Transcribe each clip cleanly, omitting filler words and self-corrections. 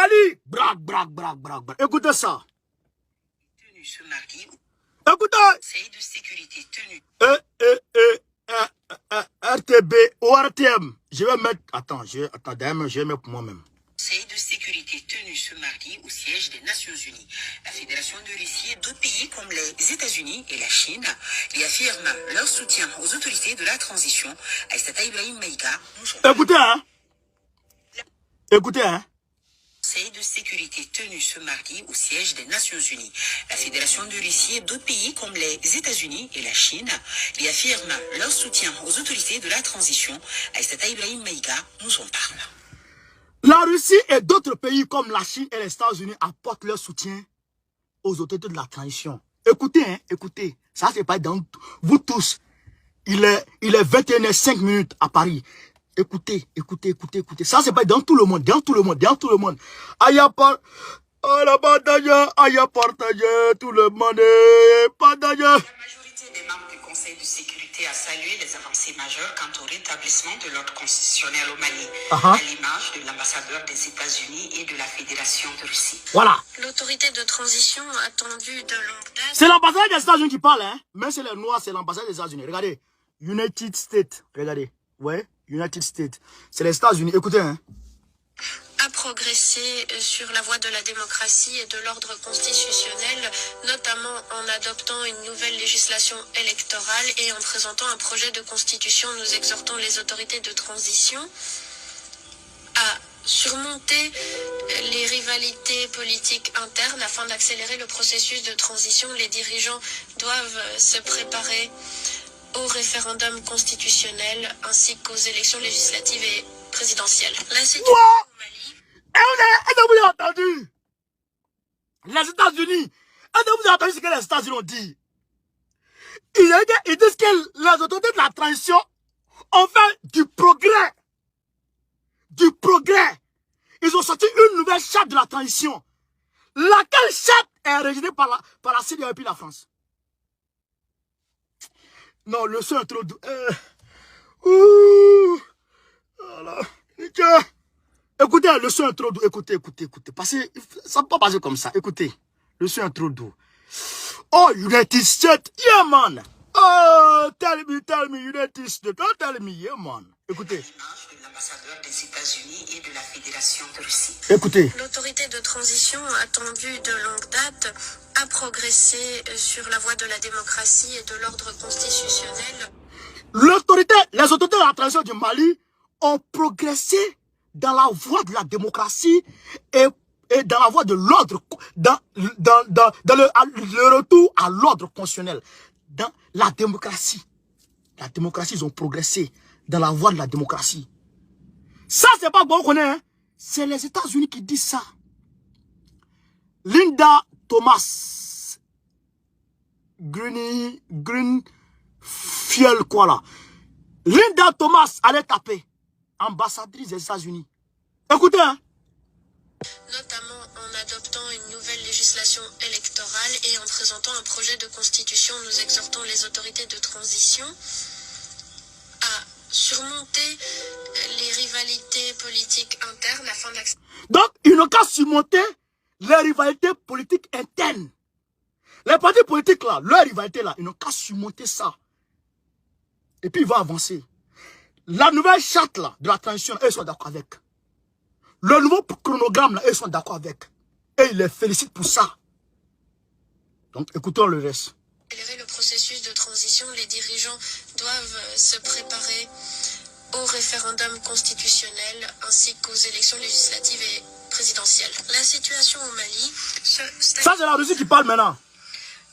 Mali, braque, braque, braque, braque, braque. Écoutez ça. Tenu ce mardi. Écoutez. Conseil de sécurité tenu. RTB ou RTM. Je vais mettre. Attends, d'ailleurs, je vais mettre pour moi-même. Conseil de sécurité tenu ce mardi au siège des Nations Unies. La Fédération de Russie et d'autres pays comme les États-Unis et la Chine réaffirment leur soutien aux autorités de la transition. Aïssata Ibrahim Maïga. Écoutez, hein. Écoutez, hein. Conseil de sécurité tenu ce mardi au siège des Nations Unies. La Fédération de Russie et d'autres pays comme les États-Unis et la Chine réaffirment leur soutien aux autorités de la transition. Aïssata Ibrahim Maïga nous en parle. La Russie et d'autres pays comme la Chine et les États-Unis apportent leur soutien aux autorités de la transition. Écoutez, hein, écoutez. Ça, c'est pas dans vous tous. Il est 21h05 à Paris. Écoutez, écoutez, écoutez, écoutez. Ça, c'est pas dans tout le monde, dans tout le monde, dans tout le monde. Aïe, la bataille, aïe, partager, tout le monde est partagé. La majorité des membres du Conseil de sécurité a salué les avancées majeures quant au rétablissement de l'ordre constitutionnel au Mali, à l'image de l'ambassadeur des États-Unis et de la Fédération de Russie. Voilà. L'autorité de transition attendue de longue date. C'est l'ambassadeur des États-Unis qui parle, hein. Mais c'est les Noirs, c'est l'ambassadeur des États-Unis. Regardez. United States. Regardez. Ouais. United States. C'est les États-Unis. Écoutez, hein. A progressé sur la voie de la démocratie et de l'ordre constitutionnel, notamment en adoptant une nouvelle législation électorale et en présentant un projet de constitution. Nous exhortons les autorités de transition à surmonter les rivalités politiques internes afin d'accélérer le processus de transition. Les dirigeants doivent se préparer au référendum constitutionnel ainsi qu'aux élections législatives et présidentielles. La situation au Mali. Est-ce que vous avez entendu? Les États-Unis. Est-ce que vous avez entendu ce que les États-Unis ont dit? Ils disent que les autorités de la transition ont fait du progrès. Du progrès. Ils ont sorti une nouvelle charte de la transition. Laquelle charte est rejetée par la CEDEAO et puis la France? Non, le son est trop doux. Voilà. Écoutez, le son est trop doux. Écoutez, écoutez, écoutez. Parce que ça ne peut pas passer comme ça. Écoutez, le son est trop doux. Oh, United States, yeah, man. Oh, tell me, United States. Don't tell me, yeah, man. Écoutez. L'ambassadeur des États-Unis et de la Fédération de Russie. Écoutez. L'autorité de transition attendue de longue date a progressé sur la voie de la démocratie et de l'ordre constitutionnel. Les autorités de la transition du Mali ont progressé dans la voie de la démocratie et dans la voie de l'ordre, dans le retour à l'ordre constitutionnel. Dans la démocratie. La démocratie, ils ont progressé dans la voie de la démocratie. Ça, c'est pas bon qu'on est, hein. C'est les États-Unis qui disent ça. Linda Thomas. Greenfield, quoi là. Linda Thomas, allait taper. Ambassadrice des États-Unis. Écoutez, hein. Notamment en adoptant une nouvelle législation électorale et en présentant un projet de constitution, nous exhortons les autorités de transition à surmonter les rivalités politiques internes afin d'accélérer. Donc, ils n'ont qu'à surmonter les rivalités politiques internes. Les partis politiques là, leurs rivalités là, ils n'ont qu'à surmonter ça. Et puis ils vont avancer. La nouvelle charte là, de la transition, ils sont d'accord avec. Le nouveau chronogramme là, ils sont d'accord avec. Et ils les félicitent pour ça. Donc, écoutons le reste. Le processus de transition, les dirigeants doivent se préparer au référendum constitutionnel ainsi qu'aux élections législatives et présidentielles. La situation au Mali... Ça, c'est la Russie qui parle maintenant.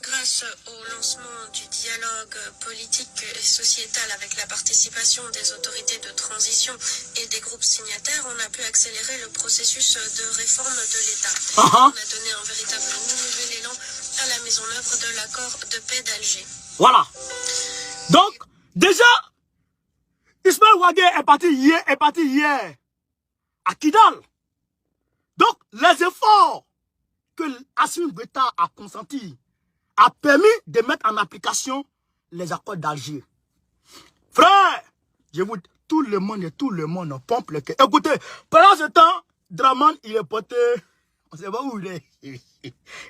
Grâce au lancement du dialogue politique et sociétal avec la participation des autorités de transition et des groupes signataires, on a pu accélérer le processus de réforme de l'État. On a donné un véritable nouvel élan à la mise en œuvre de l'accord de paix d'Alger. Voilà. Donc, déjà, Ismaël Ouagé est parti hier à Kidal. Donc, les efforts que Assimi Goïta a consentis a permis de mettre en application les accords d'Alger. Frère, je vous dis, tout le monde pompe le cœur. Écoutez, pendant ce temps, Draman, il est porté. On sait pas où il est. Il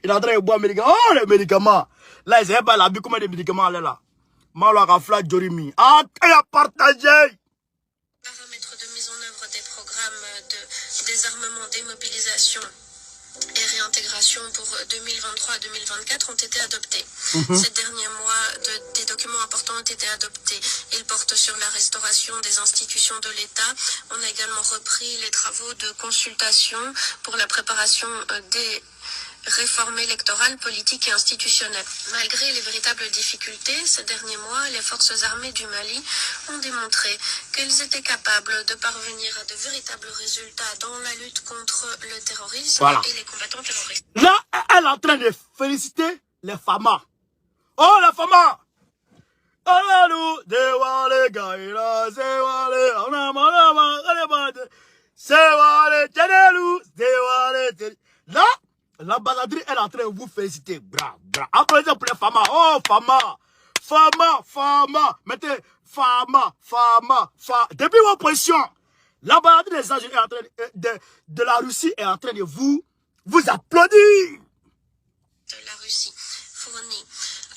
est en train de boire médicaments. Oh, les médicaments. Là, ils savent pas la vie, combien de médicaments là là. Malo Rafla Jorimi. Ah, il a partagé. Paramètres de mise en œuvre des programmes de désarmement, démobilisation et réintégration pour 2023 à 2024 ont été adoptés. Ces derniers mois, des documents importants ont été adoptés. Ils portent sur la restauration des institutions de l'État. On a également repris les travaux de consultation pour la préparation des réforme électorale, politique et institutionnelle. Malgré les véritables difficultés, ces derniers mois, les forces armées du Mali ont démontré qu'elles étaient capables de parvenir à de véritables résultats dans la lutte contre le terrorisme et les combattants terroristes. Là, elle est en train de féliciter les FAMA. Oh, les FAMA! Là, l'ambassadrice, elle est en train de vous féliciter. Bra, bra. Applaudissez pour les FAMA. Oh, FAMA. FAMA, FAMA. Mettez FAMA, FAMA, FAMA. Depuis vos positions, l'ambassadrice des États-Unis de la Russie est en train de vous applaudir. La Russie fournit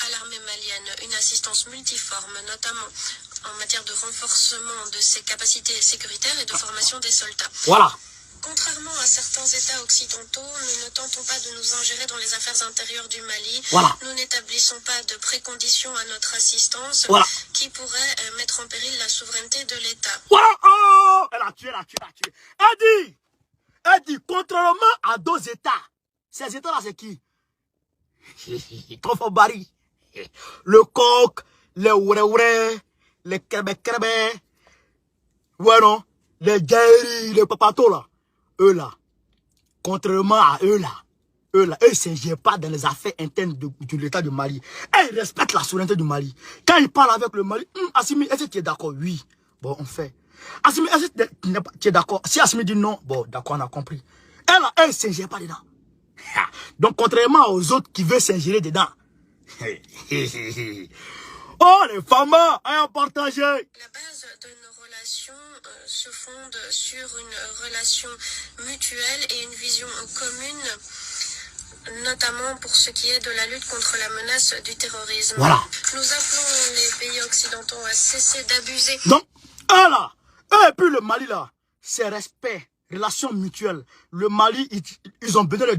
à l'armée malienne une assistance multiforme, notamment en matière de renforcement de ses capacités sécuritaires et de formation des soldats. Voilà. Contrairement à certains États occidentaux, nous ne tentons pas de nous ingérer dans les affaires intérieures du Mali. Voilà. Nous n'établissons pas de préconditions à notre assistance qui pourraient mettre en péril la souveraineté de l'État. Voilà. Oh, elle a tué, elle a tué, elle a tué. Elle dit, contrairement à d'autres États, ces États-là, c'est qui? Confobari, le coq, les ouréouré, les krebe, ouais non, les gaïri, les papatos là. Eux là, contrairement à eux là, eux ne s'ingèrent pas dans les affaires internes de l'État du Mali. Et ils respectent la souveraineté du Mali. Quand ils parlent avec le Mali, Assimi, est-ce que tu es d'accord? Oui. Bon, on fait. Assimi, est-ce que tu es d'accord? Si Assimi dit non, bon, d'accord, on a compris. Elle ne s'ingère pas dedans. Donc, contrairement aux autres qui veulent s'ingérer dedans. Oh, les femmes, elles ont partagé. La base de nos relations se fonde sur une relation mutuelle et une vision commune, notamment pour ce qui est de la lutte contre la menace du terrorisme. Voilà. Nous appelons les pays occidentaux à cesser d'abuser. Donc, eux là, eux et puis le Mali là, c'est respect, relation mutuelle. Le Mali, ils ont besoin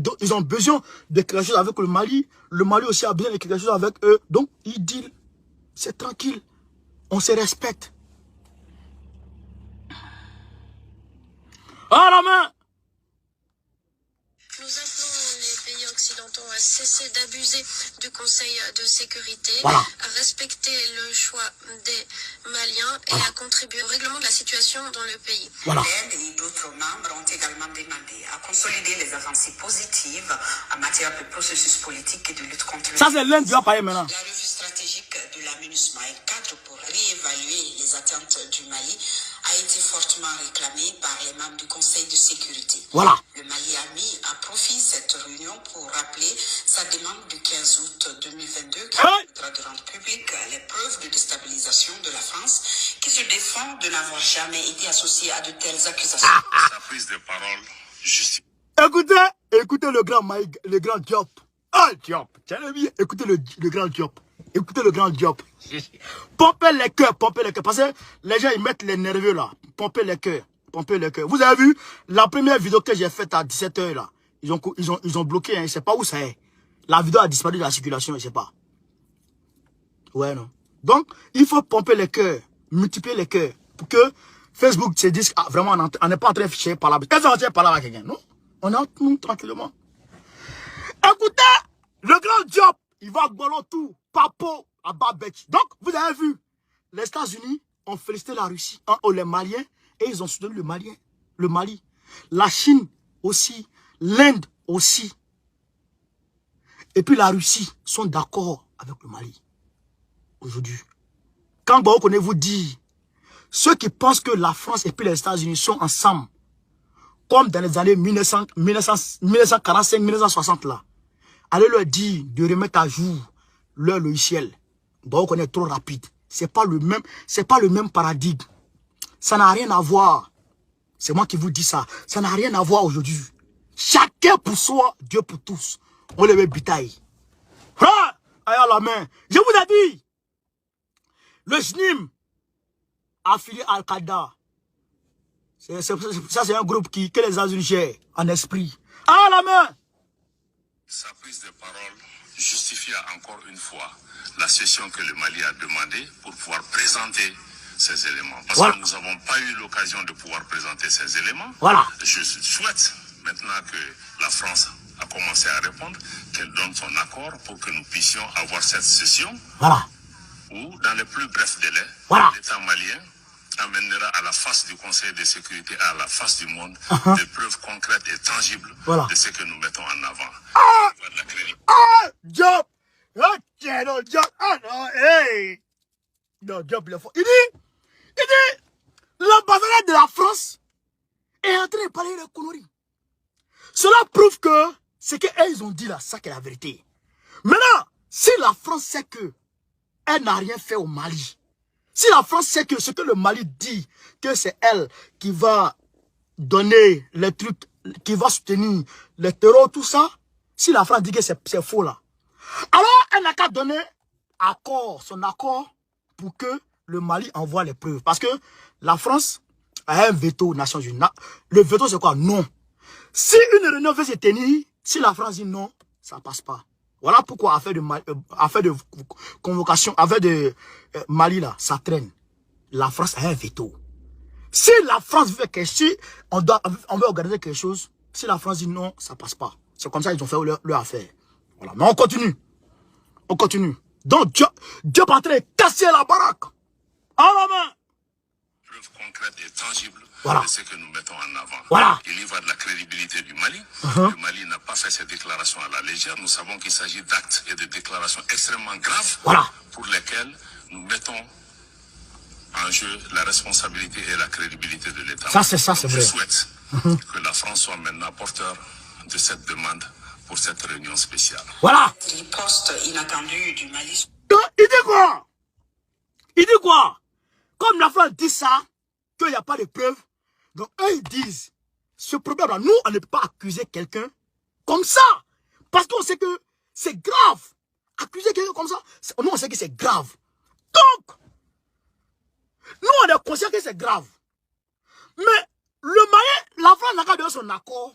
de quelque chose avec le Mali aussi a besoin de quelque chose avec eux. Donc, ils disent, c'est tranquille, on se respecte. Ah la main! Nous appelons les pays occidentaux à cesser d'abuser du Conseil de sécurité, voilà. à respecter le choix des Maliens et à contribuer au règlement de la situation dans le pays. Voilà. Et d'autres membres ont également demandé à consolider les avancées positives en matière de processus politique et de lutte contre le terrorisme. Ça, c'est l'un qui va parler maintenant. La revue stratégique de la MINUSMA et cadre pour réévaluer les attentes du Mali a été fortement réclamée par les membres du Conseil de sécurité. Voilà. Le Mali a mis à profit cette réunion pour rappeler sa demande du 15 août 2022 qui permettra de rendre public les preuves de déstabilisation de la France qui se défend de n'avoir jamais été associée à de telles accusations. Sa prise de parole justifie. Écoutez le grand Mike, le grand Diop. Ah, Diop, écoutez le grand Diop. Écoutez le grand Diop. Pompez les cœurs. Parce que les gens, ils mettent les nerveux là. Pompez les cœurs. Vous avez vu la première vidéo que j'ai faite à 17 h là. Ils ont bloqué, hein, je ne sais pas où ça est. La vidéo a disparu de la circulation, je ne sais pas. Ouais, non. Donc, il faut pomper les cœurs, multiplier les cœurs. Pour que Facebook se dise, ah, vraiment, on n'est pas en train de ficher par là. Est-ce qu'on va parler avec quelqu'un? Non. On est nous, tranquillement. Écoutez, le grand Diop, il va ballon tout. Papo à Babetch. Donc, vous avez vu, les États-Unis ont félicité la Russie, les Maliens, et ils ont soutenu le Mali. La Chine aussi, l'Inde aussi. Et puis la Russie sont d'accord avec le Mali. Aujourd'hui. Quand Baokone vous dit, ceux qui pensent que la France et puis les États-Unis sont ensemble, comme dans les années 1945-1960 là, allez leur dire de remettre à jour leur logiciel. Baokone est trop rapide. C'est pas le même paradigme. Ça n'a rien à voir. C'est moi qui vous dis ça. Ça n'a rien à voir aujourd'hui. Chacun pour soi, Dieu pour tous. On les met bitaille. Ah, aïe à la main. Je vous ai dit, le SNIM, affilié à Al-Qaïda, ça c'est un groupe que les États-Unis gèrent en esprit. À la main. Sa prise de parole justifia encore une fois la session que le Mali a demandée pour pouvoir présenter ces éléments. Parce voilà. que nous n'avons pas eu l'occasion de pouvoir présenter ces éléments. Voilà. Je souhaite, maintenant que la France a commencé à répondre, qu'elle donne son accord pour que nous puissions avoir cette session. Voilà. Où, dans les plus brefs délais, voilà. l'État malien amènera à la face du Conseil de sécurité, à la face du monde, des preuves concrètes et tangibles voilà. de ce que nous mettons en avant. Job! Ok, non, Job! Ah non, hey! Non, Job, il est fort. Il dit, l'ambassadeur de la France est en train de parler de conneries. Cela prouve que ce qu'ils ont dit là, ça c'est la vérité. Maintenant, si la France sait que elle n'a rien fait au Mali, si la France sait que ce que le Mali dit, que c'est elle qui va donner les trucs, qui va soutenir les terrors, tout ça, si la France dit que c'est faux là, alors elle n'a qu'à donner son accord pour que le Mali envoie les preuves. Parce que la France a un veto aux Nations Unies. Le veto c'est quoi? Non. Si une réunion veut se tenir, si la France dit non, ça ne passe pas. Voilà pourquoi affaire de convocation, affaire de Mali là, ça traîne. La France a un veto. Si la France veut quelque chose, on veut organiser quelque chose. Si la France dit non, ça passe pas. C'est comme ça qu'ils ont fait leur affaire. Voilà. Mais on continue. On continue. Donc Dieu est en train de casser la baraque. En la main. Preuve concrète et tangible voilà. de ce que nous mettons en avant. Voilà. Il y va de la crédibilité du Mali. Le Mali n'a pas fait ces déclarations à la légère. Nous savons qu'il s'agit d'actes et de déclarations extrêmement graves voilà. pour lesquels nous mettons en jeu la responsabilité et la crédibilité de l'État. Ça, c'est ça, c'est vrai. Je souhaite que la France soit maintenant porteur de cette demande pour cette réunion spéciale. Voilà. Riposte inattendue du Mali. Il dit quoi? Il dit quoi? Comme la France dit ça, qu'il n'y a pas de preuves, donc eux ils disent, ce problème-là, nous on ne peut pas accuser quelqu'un comme ça. Parce qu'on sait que c'est grave. Accuser quelqu'un comme ça, nous on sait que c'est grave. Donc, nous on est conscient que c'est grave. Mais le Mali, la France n'a qu'à donner son accord.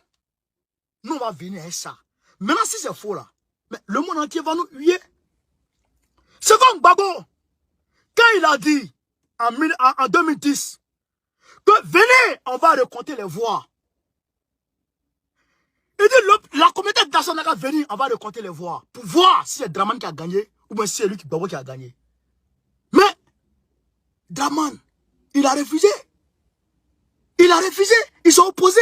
Nous on va venir avec ça. Maintenant si c'est faux là, mais le monde entier va nous huer. C'est comme Gbagbo. Quand il a dit en 2010 que venez, on va recompter les voix. Il dit la communauté nationale va venir, on va recompter les voix. Pour voir si c'est Draman qui a gagné ou bien si c'est lui Gbagbo qui a gagné. Mais Draman, il a refusé. Il a refusé. Ils sont opposés.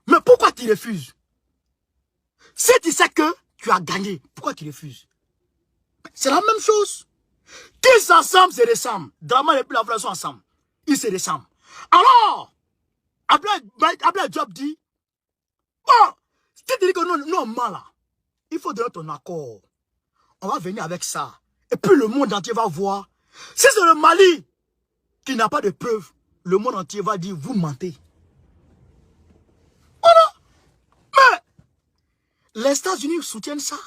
Mais pourquoi tu refuses? Si tu sais que tu as gagné, pourquoi tu refuses? C'est la même chose. Qui s'ensemble se ressemble. Draman et puis la France sont ensemble. Ils se ressemblent. Alors, Abdoulaye Diop dit, bon, si tu dis que nous, là, il faut donner ton accord. On va venir avec ça. Et puis le monde entier va voir. Si c'est le Mali qui n'a pas de preuves, le monde entier va dire, vous mentez. Voilà. Mais les États-Unis soutiennent ça.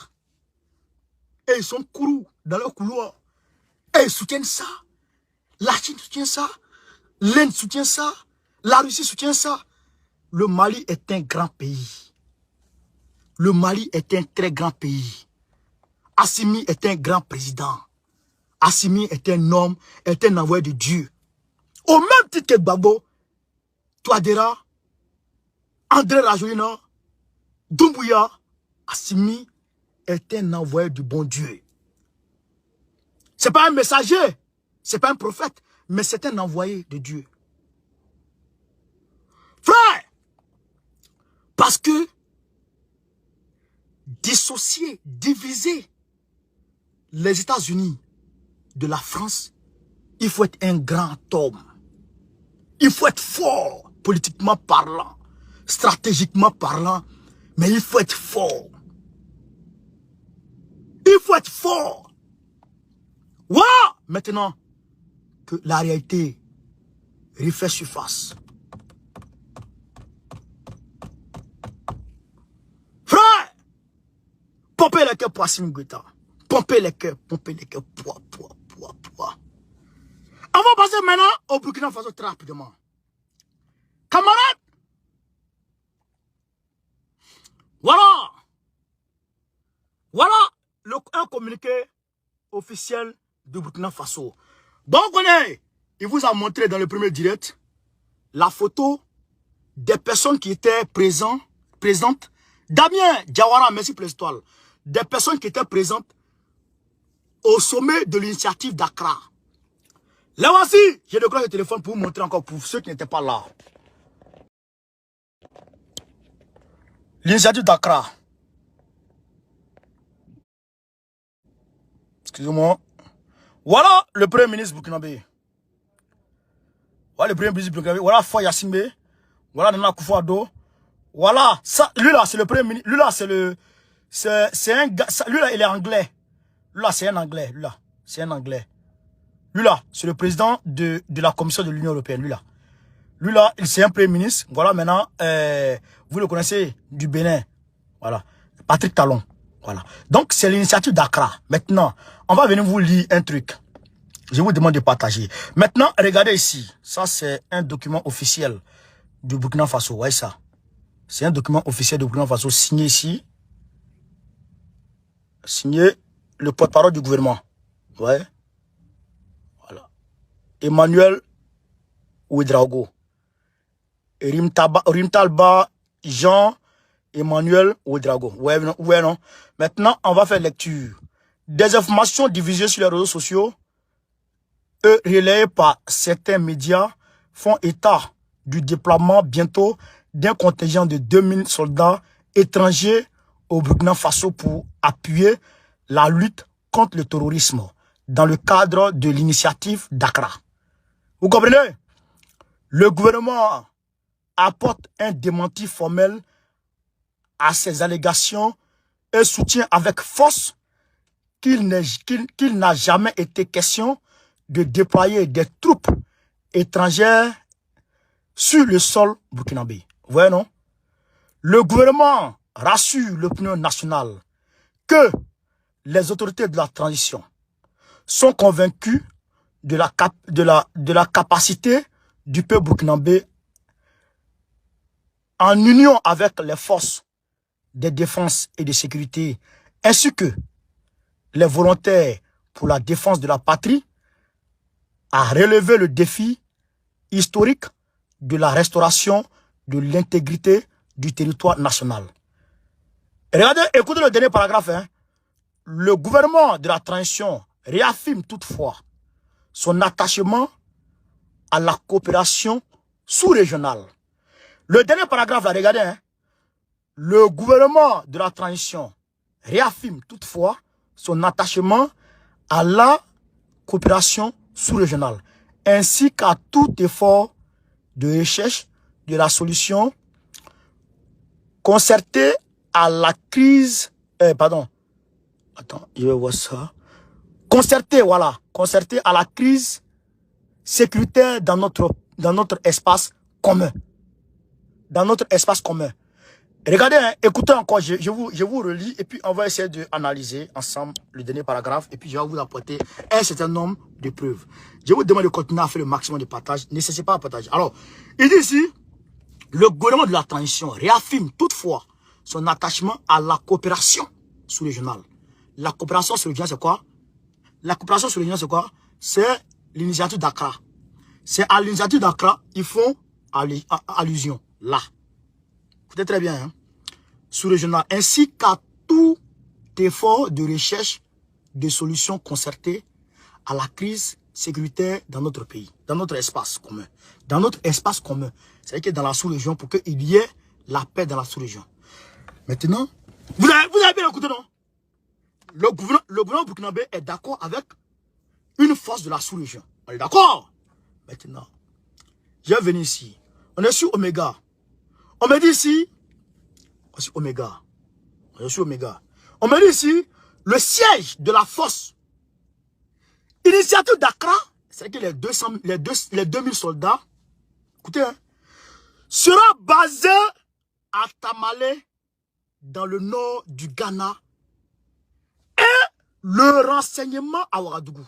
Et ils sont courus dans leur couloir. Et ils soutiennent ça. La Chine soutient ça. L'Inde soutient ça. La Russie soutient ça. Le Mali est un grand pays. Le Mali est un très grand pays. Assimi est un grand président. Assimi est un homme, est un envoyé de Dieu. Au même titre que Gbagbo, Touadéra, André Rajoelina, Doumbouya, Assimi est un envoyé du bon Dieu. C'est pas un messager, c'est pas un prophète, mais c'est un envoyé de Dieu. Frère, parce que dissocier, diviser les États-Unis de la France, il faut être un grand homme. Il faut être fort, politiquement parlant, stratégiquement parlant, mais il faut être fort. Il faut être fort. Voilà, maintenant que la réalité refait surface. Pompez les cœurs pour Assimi Goïta. Pompez les cœurs, poids. On va passer maintenant au Burkina Faso très rapidement. Camarades, voilà un communiqué officiel du Burkina Faso. Donc, il vous a montré dans le premier direct la photo des personnes qui étaient présentes. Damien Diawara, merci pour l'étoile. Des personnes qui étaient présentes au sommet de l'initiative d'Accra. Là voici, j'ai le téléphone pour vous montrer encore pour ceux qui n'étaient pas là. L'initiative d'Accra. Excusez-moi. Voilà le premier ministre burkinabé. Voilà le premier ministre burkinabé. Voilà Foy Yassimbe. Voilà Nana Akufo-Addo. Voilà, ça, lui là, c'est le premier ministre. Lui là, c'est le. C'est un gars. Lui là, il est anglais. Lui là, c'est un anglais. Lui là, c'est un anglais. Lui là, c'est le président de la Commission de l'Union Européenne. Lui là, c'est un premier ministre. Voilà, maintenant, vous le connaissez, du Bénin. Voilà. Patrick Talon. Voilà. Donc, c'est l'initiative d'Accra. Maintenant, on va venir vous lire un truc. Je vous demande de partager. Maintenant, regardez ici. Ça, c'est un document officiel du Burkina Faso. Vous voyez ça? C'est un document officiel du Burkina Faso signé ici. Signé le porte-parole du gouvernement. Ouais. Voilà. Emmanuel Ouedraogo. Rimtalba Jean-Emmanuel Ouedraogo. Ouais, non. Maintenant, on va faire lecture. Des informations diffusées sur les réseaux sociaux et relayées par certains médias font état du déploiement bientôt d'un contingent de 2000 soldats étrangers au Burkina Faso pour appuyer la lutte contre le terrorisme dans le cadre de l'initiative d'Accra. Vous comprenez? Le gouvernement apporte un démenti formel à ces allégations et soutient avec force qu'il n'a jamais été question de déployer des troupes étrangères sur le sol burkinabé. Vous voyez, non? Le gouvernement rassure l'opinion nationale que les autorités de la transition sont convaincus de la capacité du peuple burkinabé en union avec les forces de défense et de sécurité, ainsi que les volontaires pour la défense de la patrie, à relever le défi historique de la restauration de l'intégrité du territoire national. Regardez, écoutez le dernier paragraphe. Le gouvernement de la transition réaffirme toutefois son attachement à la coopération sous-régionale. Le dernier paragraphe, là, regardez. Le gouvernement de la transition réaffirme toutefois son attachement à la coopération sous-régionale, ainsi qu'à tout effort de recherche de la solution concertée à la crise... je vais voir ça. Concertée à la crise sécuritaire dans notre espace commun. Dans notre espace commun. Regardez, écoutez encore, je vous relis et puis on va essayer d'analyser ensemble le dernier paragraphe et puis je vais vous apporter un certain nombre de preuves. Je vous demande de continuer à faire le maximum de partage. N'hésitez pas à partager. Alors, il dit ici, le gouvernement de la transition réaffirme toutefois son attachement à la coopération sous-régionale. La coopération sous-régionale, c'est quoi? La coopération sous-régionale, c'est quoi? C'est l'initiative d'Accra. C'est à l'initiative d'Accra, ils font allusion là. Écoutez très bien, hein? Sous-régional, ainsi qu'à tout effort de recherche de solutions concertées à la crise sécuritaire dans notre pays, dans notre espace commun. Dans notre espace commun. C'est-à-dire que dans la sous-région, pour qu'il y ait la paix dans la sous-région. Maintenant, vous avez bien écouté, non? Le gouvernement burkinabé est d'accord avec une force de la sous-région. On est d'accord? Maintenant, je vais venir ici. On est sur Oméga. On me dit ici, on est Oméga. On est sur Oméga. On me dit ici, le siège de la force initiative d'Accra, c'est que les 2000 soldats, écoutez, hein, sera basé à Tamale, dans le nord du Ghana, Le renseignement à Ouagadougou.